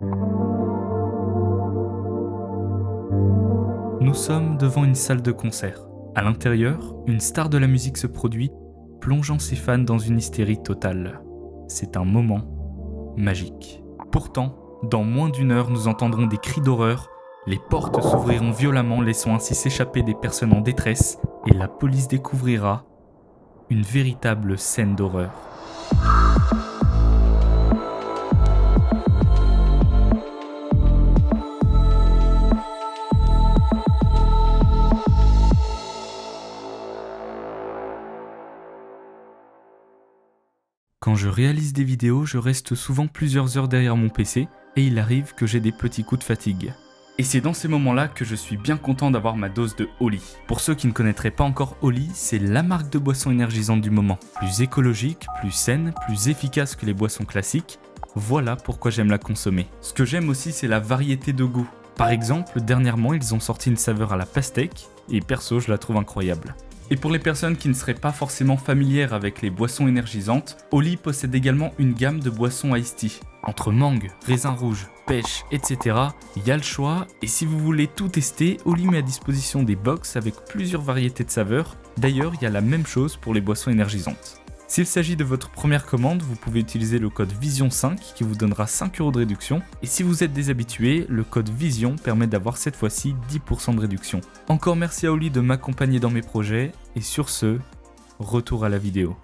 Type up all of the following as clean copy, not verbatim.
Nous sommes devant une salle de concert. À l'intérieur, une star de la musique se produit, plongeant ses fans dans une hystérie totale. C'est un moment magique. Pourtant, dans moins d'une heure, nous entendrons des cris d'horreur, les portes s'ouvriront violemment, laissant ainsi s'échapper des personnes en détresse, et la police découvrira une véritable scène d'horreur. Quand je réalise des vidéos, je reste souvent plusieurs heures derrière mon PC et il arrive que j'ai des petits coups de fatigue. Et c'est dans ces moments-là que je suis bien content d'avoir ma dose de Oli. Pour ceux qui ne connaîtraient pas encore Oli, c'est la marque de boisson énergisante du moment. Plus écologique, plus saine, plus efficace que les boissons classiques. Voilà pourquoi j'aime la consommer. Ce que j'aime aussi, c'est la variété de goût. Par exemple, dernièrement, ils ont sorti une saveur à la pastèque et perso, je la trouve incroyable. Et pour les personnes qui ne seraient pas forcément familières avec les boissons énergisantes, Oli possède également une gamme de boissons iced tea. Entre mangue, raisin rouge, pêche, etc., il y a le choix, et si vous voulez tout tester, Oli met à disposition des box avec plusieurs variétés de saveurs. D'ailleurs, il y a la même chose pour les boissons énergisantes. S'il s'agit de votre première commande, vous pouvez utiliser le code VISION5 qui vous donnera 5 € de réduction. Et si vous êtes déshabitué, le code VISION permet d'avoir cette fois-ci 10% de réduction. Encore merci à Oli de m'accompagner dans mes projets. Et sur ce, retour à la vidéo.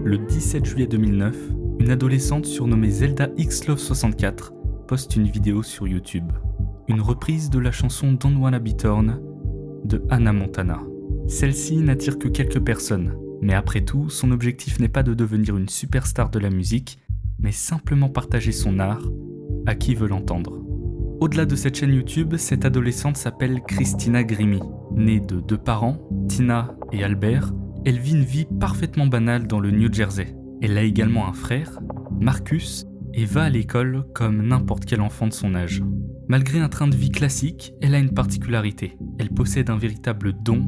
Le 17 juillet 2009, une adolescente surnommée Zelda XLove64 poste une vidéo sur YouTube. Une reprise de la chanson Don't Wanna Be Torn de Hannah Montana. Celle-ci n'attire que quelques personnes, mais après tout, son objectif n'est pas de devenir une superstar de la musique, mais simplement partager son art à qui veut l'entendre. Au-delà de cette chaîne YouTube, cette adolescente s'appelle Christina Grimmie. Née de 2 parents, Tina et Albert, elle vit une vie parfaitement banale dans le New Jersey. Elle a également un frère, Marcus, et va à l'école comme n'importe quel enfant de son âge. Malgré un train de vie classique, elle a une particularité. Elle possède un véritable don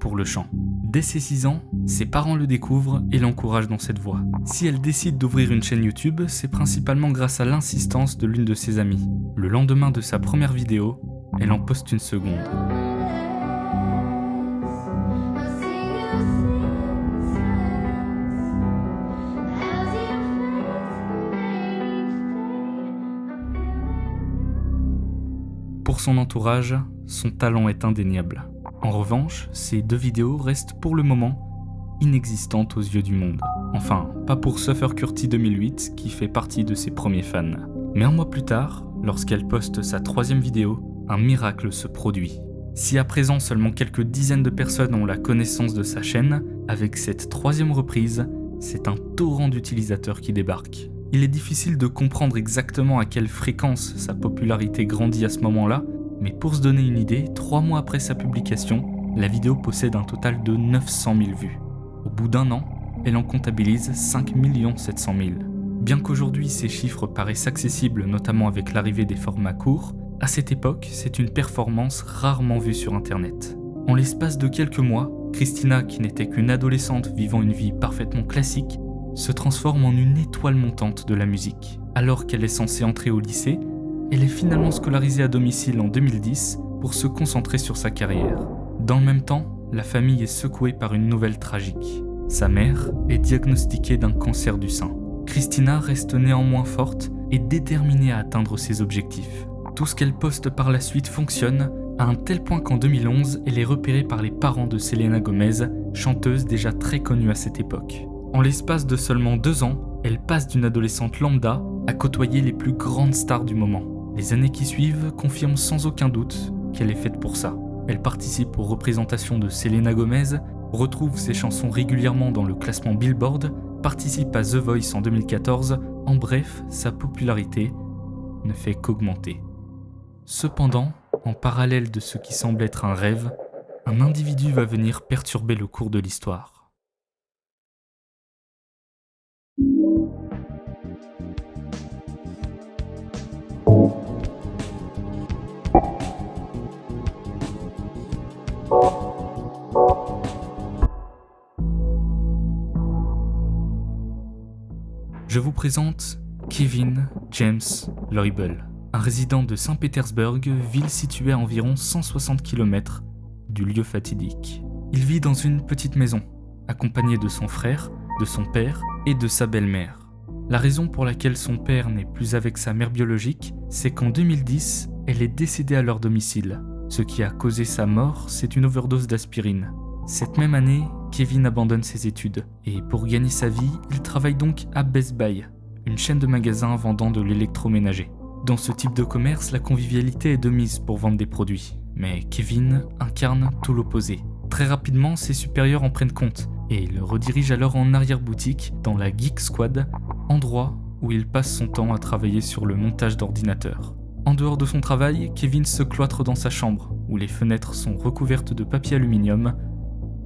pour le chant. Dès ses 6 ans, ses parents le découvrent et l'encouragent dans cette voie. Si elle décide d'ouvrir une chaîne YouTube, c'est principalement grâce à l'insistance de l'une de ses amies. Le lendemain de sa première vidéo, elle en poste une seconde. Pour son entourage, son talent est indéniable. En revanche, ces 2 vidéos restent pour le moment inexistantes aux yeux du monde. Enfin, pas pour Suffer Curti 2008 qui fait partie de ses premiers fans. Mais un mois plus tard, lorsqu'elle poste sa 3e vidéo, un miracle se produit. Si à présent seulement quelques dizaines de personnes ont la connaissance de sa chaîne, avec cette 3e reprise, c'est un torrent d'utilisateurs qui débarque. Il est difficile de comprendre exactement à quelle fréquence sa popularité grandit à ce moment-là, mais pour se donner une idée, 3 mois après sa publication, la vidéo possède un total de 900 000 vues. Au bout d'1 an, elle en comptabilise 5 700 000. Bien qu'aujourd'hui ces chiffres paraissent accessibles, notamment avec l'arrivée des formats courts, à cette époque, c'est une performance rarement vue sur Internet. En l'espace de quelques mois, Christina, qui n'était qu'une adolescente vivant une vie parfaitement classique, se transforme en une étoile montante de la musique. Alors qu'elle est censée entrer au lycée, elle est finalement scolarisée à domicile en 2010 pour se concentrer sur sa carrière. Dans le même temps, la famille est secouée par une nouvelle tragique. Sa mère est diagnostiquée d'un cancer du sein. Christina reste néanmoins forte et déterminée à atteindre ses objectifs. Tout ce qu'elle poste par la suite fonctionne, à un tel point qu'en 2011, elle est repérée par les parents de Selena Gomez, chanteuse déjà très connue à cette époque. En l'espace de seulement 2 ans, elle passe d'une adolescente lambda à côtoyer les plus grandes stars du moment. Les années qui suivent confirment sans aucun doute qu'elle est faite pour ça. Elle participe aux représentations de Selena Gomez, retrouve ses chansons régulièrement dans le classement Billboard, participe à The Voice en 2014, en bref, sa popularité ne fait qu'augmenter. Cependant, en parallèle de ce qui semble être un rêve, un individu va venir perturber le cours de l'histoire. Je vous présente Kevin James Loibl, un résident de Saint-Pétersbourg, ville située à environ 160 km du lieu fatidique. Il vit dans une petite maison, accompagné de son frère, de son père et de sa belle-mère. La raison pour laquelle son père n'est plus avec sa mère biologique, c'est qu'en 2010, elle est décédée à leur domicile. Ce qui a causé sa mort, c'est une overdose d'aspirine. Cette même année, Kevin abandonne ses études et pour gagner sa vie, il travaille donc à Best Buy, une chaîne de magasins vendant de l'électroménager. Dans ce type de commerce, la convivialité est de mise pour vendre des produits, mais Kevin incarne tout l'opposé. Très rapidement, ses supérieurs en prennent compte et le redirigent alors en arrière-boutique dans la Geek Squad, endroit où il passe son temps à travailler sur le montage d'ordinateurs. En dehors de son travail, Kevin se cloître dans sa chambre, où les fenêtres sont recouvertes de papier aluminium,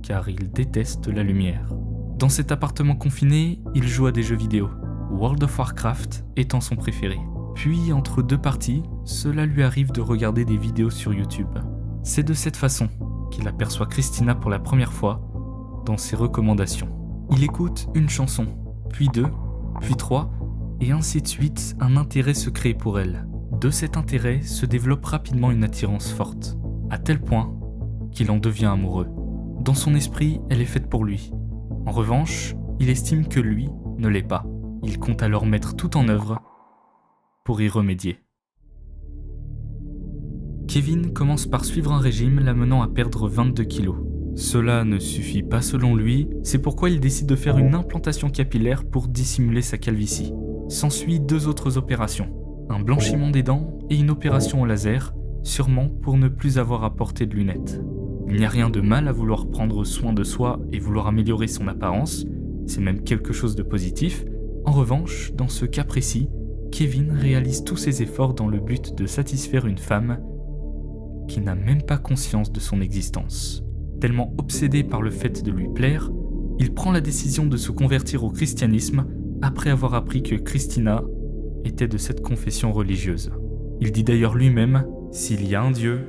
car il déteste la lumière. Dans cet appartement confiné, il joue à des jeux vidéo, World of Warcraft étant son préféré. Puis, entre deux parties, cela lui arrive de regarder des vidéos sur YouTube. C'est de cette façon qu'il aperçoit Christina pour la première fois dans ses recommandations. Il écoute une chanson, puis deux, puis trois, et ainsi de suite, un intérêt se crée pour elle. De cet intérêt se développe rapidement une attirance forte, à tel point qu'il en devient amoureux. Dans son esprit, elle est faite pour lui. En revanche, il estime que lui ne l'est pas. Il compte alors mettre tout en œuvre pour y remédier. Kevin commence par suivre un régime l'amenant à perdre 22 kilos. Cela ne suffit pas selon lui, c'est pourquoi il décide de faire une implantation capillaire pour dissimuler sa calvitie. S'ensuit 2 autres opérations. Un blanchiment des dents et une opération au laser, sûrement pour ne plus avoir à porter de lunettes. Il n'y a rien de mal à vouloir prendre soin de soi et vouloir améliorer son apparence, c'est même quelque chose de positif. En revanche, dans ce cas précis, Kevin réalise tous ses efforts dans le but de satisfaire une femme qui n'a même pas conscience de son existence. Tellement obsédé par le fait de lui plaire, il prend la décision de se convertir au christianisme après avoir appris que Christina était de cette confession religieuse. Il dit d'ailleurs lui-même « S'il y a un Dieu,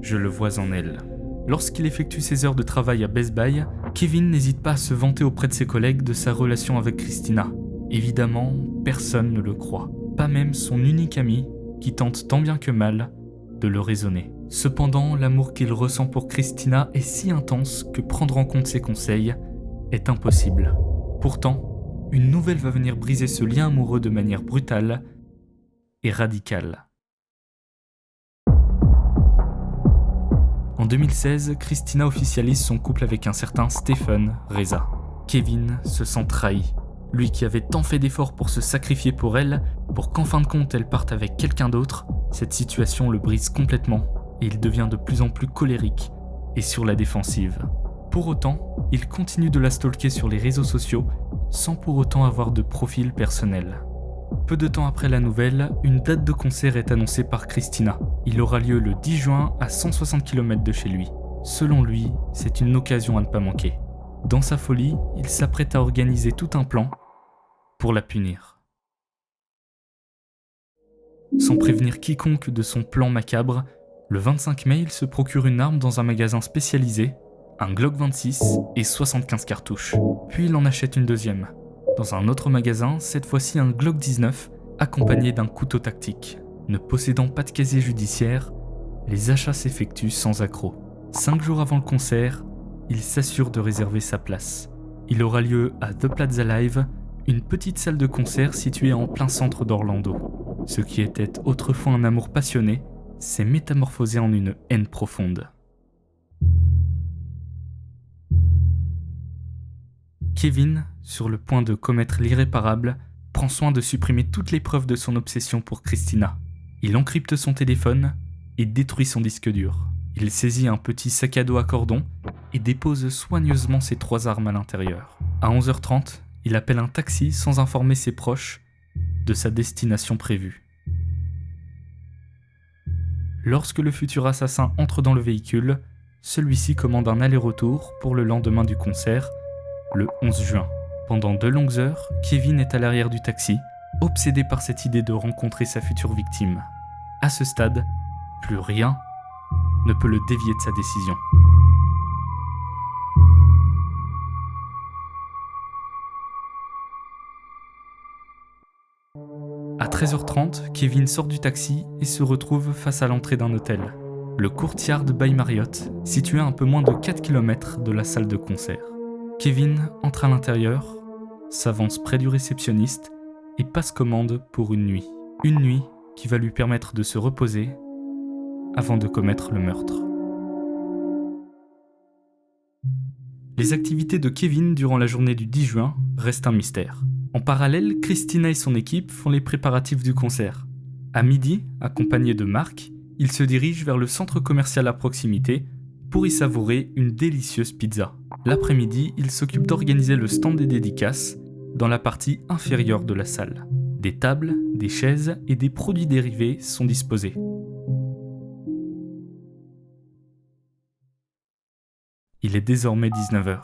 je le vois en elle ». Lorsqu'il effectue ses heures de travail à Best Buy, Kevin n'hésite pas à se vanter auprès de ses collègues de sa relation avec Christina. Évidemment, personne ne le croit, pas même son unique ami qui tente tant bien que mal de le raisonner. Cependant, l'amour qu'il ressent pour Christina est si intense que prendre en compte ses conseils est impossible. Pourtant, une nouvelle va venir briser ce lien amoureux de manière brutale et radicale. En 2016, Christina officialise son couple avec un certain Stephen Reza. Kevin se sent trahi. Lui qui avait tant fait d'efforts pour se sacrifier pour elle, pour qu'en fin de compte elle parte avec quelqu'un d'autre, cette situation le brise complètement et il devient de plus en plus colérique et sur la défensive. Pour autant, il continue de la stalker sur les réseaux sociaux sans pour autant avoir de profil personnel. Peu de temps après la nouvelle, une date de concert est annoncée par Christina. Il aura lieu le 10 juin à 160 km de chez lui. Selon lui, c'est une occasion à ne pas manquer. Dans sa folie, il s'apprête à organiser tout un plan pour la punir. Sans prévenir quiconque de son plan macabre, le 25 mai, il se procure une arme dans un magasin spécialisé, un Glock 26 et 75 cartouches. Puis il en achète une deuxième. Dans un autre magasin, cette fois-ci un Glock 19, accompagné d'un couteau tactique. Ne possédant pas de casier judiciaire, les achats s'effectuent sans accroc. 5 jours avant le concert, il s'assure de réserver sa place. Il aura lieu à The Plaza Live, une petite salle de concert située en plein centre d'Orlando. Ce qui était autrefois un amour passionné s'est métamorphosé en une haine profonde. Kevin, sur le point de commettre l'irréparable, prend soin de supprimer toutes les preuves de son obsession pour Christina. Il encrypte son téléphone et détruit son disque dur. Il saisit un petit sac à dos à cordon et dépose soigneusement ses 3 armes à l'intérieur. À 11h30, il appelle un taxi sans informer ses proches de sa destination prévue. Lorsque le futur assassin entre dans le véhicule, celui-ci commande un aller-retour pour le lendemain du concert, le 11 juin. Pendant 2 longues heures, Kevin est à l'arrière du taxi, obsédé par cette idée de rencontrer sa future victime. À ce stade, plus rien ne peut le dévier de sa décision. À 13h30, Kevin sort du taxi et se retrouve face à l'entrée d'un hôtel, le Courtyard by Marriott, situé à un peu moins de 4 km de la salle de concert. Kevin entre à l'intérieur, s'avance près du réceptionniste et passe commande pour une nuit. Une nuit qui va lui permettre de se reposer avant de commettre le meurtre. Les activités de Kevin durant la journée du 10 juin restent un mystère. En parallèle, Christina et son équipe font les préparatifs du concert. À midi, accompagné de Mark, ils se dirigent vers le centre commercial à proximité pour y savourer une délicieuse pizza. L'après-midi, ils s'occupent d'organiser le stand des dédicaces dans la partie inférieure de la salle. Des tables, des chaises et des produits dérivés sont disposés. Il est désormais 19h.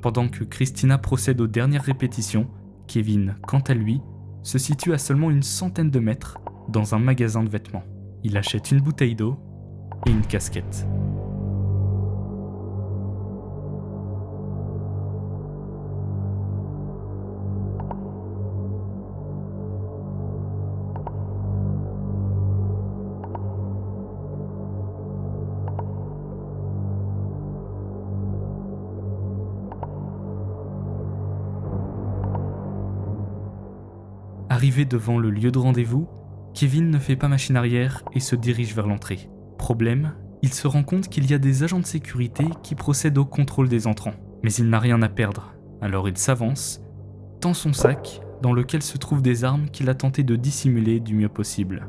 Pendant que Christina procède aux dernières répétitions, Kevin, quant à lui, se situe à seulement une centaine de mètres dans un magasin de vêtements. Il achète une bouteille d'eau et une casquette. Arrivé devant le lieu de rendez-vous, Kevin ne fait pas machine arrière et se dirige vers l'entrée. Problème, il se rend compte qu'il y a des agents de sécurité qui procèdent au contrôle des entrants. Mais il n'a rien à perdre, alors il s'avance, tend son sac dans lequel se trouvent des armes qu'il a tenté de dissimuler du mieux possible.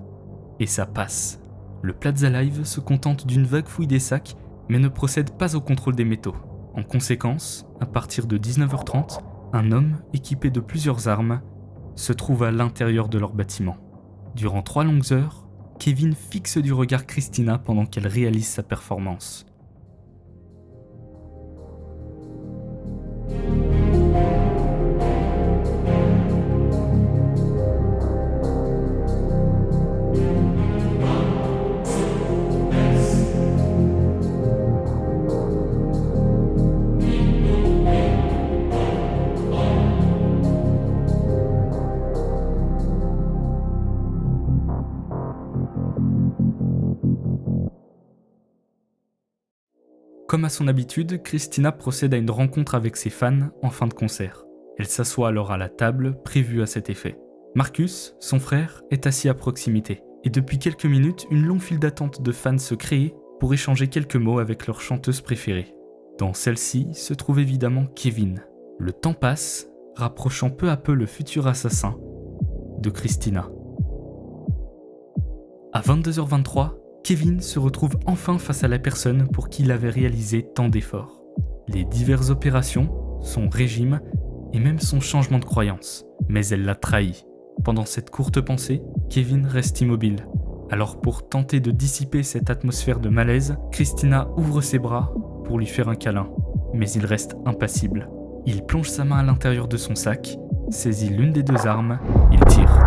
Et ça passe. Le Plaza Live se contente d'une vague fouille des sacs, mais ne procède pas au contrôle des métaux. En conséquence, à partir de 19h30, un homme équipé de plusieurs armes se trouve à l'intérieur de leur bâtiment. Durant 3 longues heures, Kevin fixe du regard Christina pendant qu'elle réalise sa performance. Comme à son habitude, Christina procède à une rencontre avec ses fans en fin de concert. Elle s'assoit alors à la table prévue à cet effet. Marcus, son frère, est assis à proximité. Et depuis quelques minutes, une longue file d'attente de fans se crée pour échanger quelques mots avec leur chanteuse préférée. Dans celle-ci se trouve évidemment Kevin. Le temps passe, rapprochant peu à peu le futur assassin de Christina. À 22h23, Kevin se retrouve enfin face à la personne pour qui il avait réalisé tant d'efforts. Les diverses opérations, son régime et même son changement de croyance. Mais elle l'a trahi. Pendant cette courte pensée, Kevin reste immobile. Alors pour tenter de dissiper cette atmosphère de malaise, Christina ouvre ses bras pour lui faire un câlin. Mais il reste impassible. Il plonge sa main à l'intérieur de son sac, saisit l'une des 2 armes, il tire.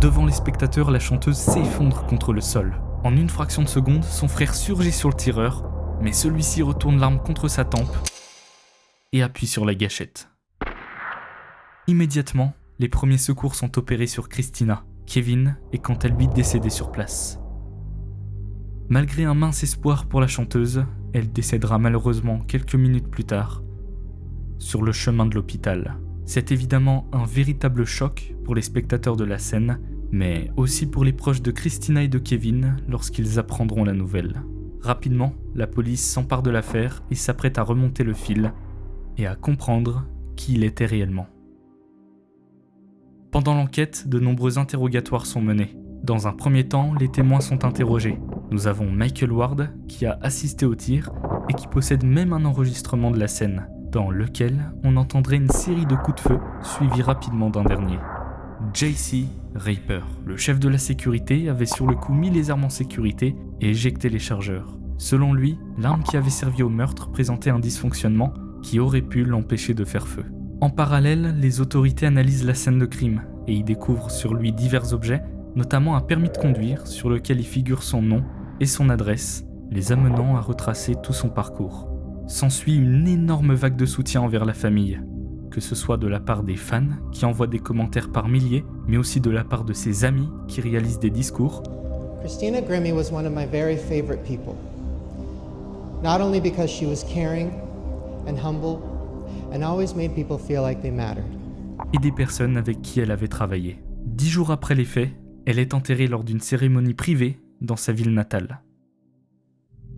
Devant les spectateurs, la chanteuse s'effondre contre le sol. En une fraction de seconde, son frère surgit sur le tireur, mais celui-ci retourne l'arme contre sa tempe et appuie sur la gâchette. Immédiatement, les premiers secours sont opérés sur Christina. Kevin est quant à lui décédé sur place. Malgré un mince espoir pour la chanteuse, elle décédera malheureusement quelques minutes plus tard, sur le chemin de l'hôpital. C'est évidemment un véritable choc pour les spectateurs de la scène, mais aussi pour les proches de Christina et de Kevin lorsqu'ils apprendront la nouvelle. Rapidement, la police s'empare de l'affaire et s'apprête à remonter le fil et à comprendre qui il était réellement. Pendant l'enquête, de nombreux interrogatoires sont menés. Dans un premier temps, les témoins sont interrogés. Nous avons Michael Ward qui a assisté au tir et qui possède même un enregistrement de la scène, dans lequel on entendrait une série de coups de feu suivis rapidement d'un dernier. J.C. Raper, le chef de la sécurité, avait sur le coup mis les armes en sécurité et éjecté les chargeurs. Selon lui, l'arme qui avait servi au meurtre présentait un dysfonctionnement qui aurait pu l'empêcher de faire feu. En parallèle, les autorités analysent la scène de crime et y découvrent sur lui divers objets, notamment un permis de conduire sur lequel y figure son nom et son adresse, les amenant à retracer tout son parcours. S'ensuit une énorme vague de soutien envers la famille. que ce soit de la part des fans qui envoient des commentaires par milliers, mais aussi de la part de ses amis qui réalisent des discours. Christina Grimmie was one of my very favorite people. Not only because she was caring and humble and always made people feel like they mattered. Et des personnes avec qui elle avait travaillé. 10 jours après les faits, elle est enterrée lors d'une cérémonie privée dans sa ville natale.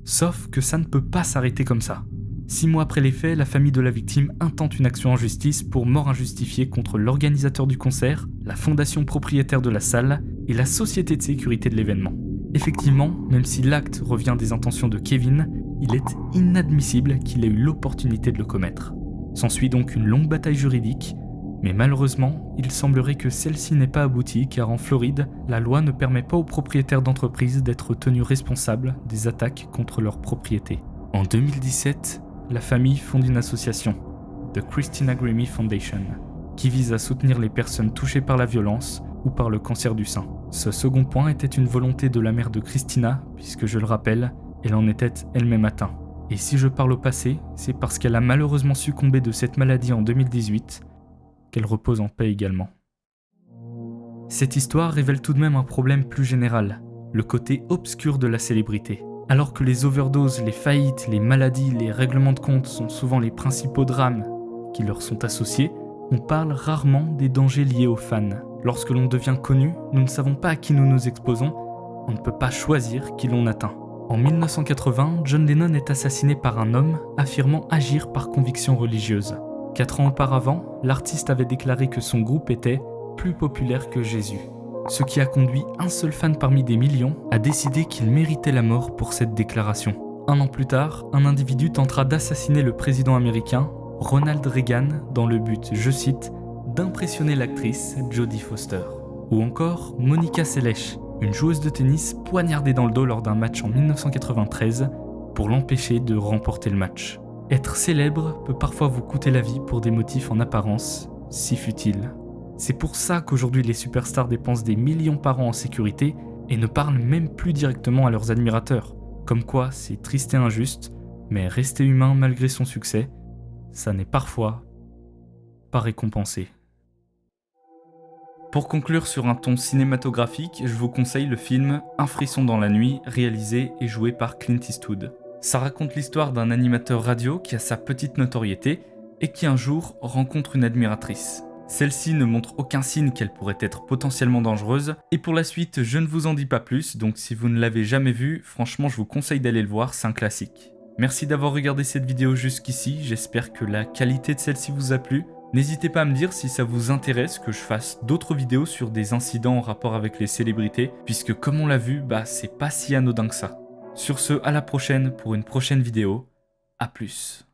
Sauf que ça ne peut pas s'arrêter comme ça. 6 mois après les faits, la famille de la victime intente une action en justice pour mort injustifiée contre l'organisateur du concert, la fondation propriétaire de la salle et la société de sécurité de l'événement. Effectivement, même si l'acte revient des intentions de Kevin, il est inadmissible qu'il ait eu l'opportunité de le commettre. S'ensuit donc une longue bataille juridique, mais malheureusement, il semblerait que celle-ci n'ait pas abouti car en Floride, la loi ne permet pas aux propriétaires d'entreprises d'être tenus responsables des attaques contre leurs propriétés. En 2017, la famille fonde une association, The Christina Grimmie Foundation, qui vise à soutenir les personnes touchées par la violence ou par le cancer du sein. Ce second point était une volonté de la mère de Christina, puisque je le rappelle, elle en était elle-même atteinte. Et si je parle au passé, c'est parce qu'elle a malheureusement succombé de cette maladie en 2018, qu'elle repose en paix également. Cette histoire révèle tout de même un problème plus général, le côté obscur de la célébrité. Alors que les overdoses, les faillites, les maladies, les règlements de compte sont souvent les principaux drames qui leur sont associés, on parle rarement des dangers liés aux fans. Lorsque l'on devient connu, nous ne savons pas à qui nous nous exposons, on ne peut pas choisir qui l'on atteint. En 1980, John Lennon est assassiné par un homme affirmant agir par conviction religieuse. 4 ans auparavant, l'artiste avait déclaré que son groupe était plus populaire que Jésus. Ce qui a conduit un seul fan parmi des millions à décider qu'il méritait la mort pour cette déclaration. 1 an plus tard, un individu tentera d'assassiner le président américain, Ronald Reagan, dans le but, je cite, d'impressionner l'actrice Jodie Foster. Ou encore Monica Seles, une joueuse de tennis poignardée dans le dos lors d'un match en 1993 pour l'empêcher de remporter le match. Être célèbre peut parfois vous coûter la vie pour des motifs en apparence si futiles. C'est pour ça qu'aujourd'hui les superstars dépensent des millions par an en sécurité et ne parlent même plus directement à leurs admirateurs. Comme quoi, c'est triste et injuste, mais rester humain malgré son succès, ça n'est parfois pas récompensé. Pour conclure sur un ton cinématographique, je vous conseille le film Un frisson dans la nuit, réalisé et joué par Clint Eastwood. Ça raconte l'histoire d'un animateur radio qui a sa petite notoriété et qui un jour rencontre une admiratrice. Celle-ci ne montre aucun signe qu'elle pourrait être potentiellement dangereuse, et pour la suite, je ne vous en dis pas plus, donc si vous ne l'avez jamais vu, franchement je vous conseille d'aller le voir, c'est un classique. Merci d'avoir regardé cette vidéo jusqu'ici, j'espère que la qualité de celle-ci vous a plu. N'hésitez pas à me dire si ça vous intéresse que je fasse d'autres vidéos sur des incidents en rapport avec les célébrités, puisque comme on l'a vu, c'est pas si anodin que ça. Sur ce, à la prochaine pour une prochaine vidéo, à plus.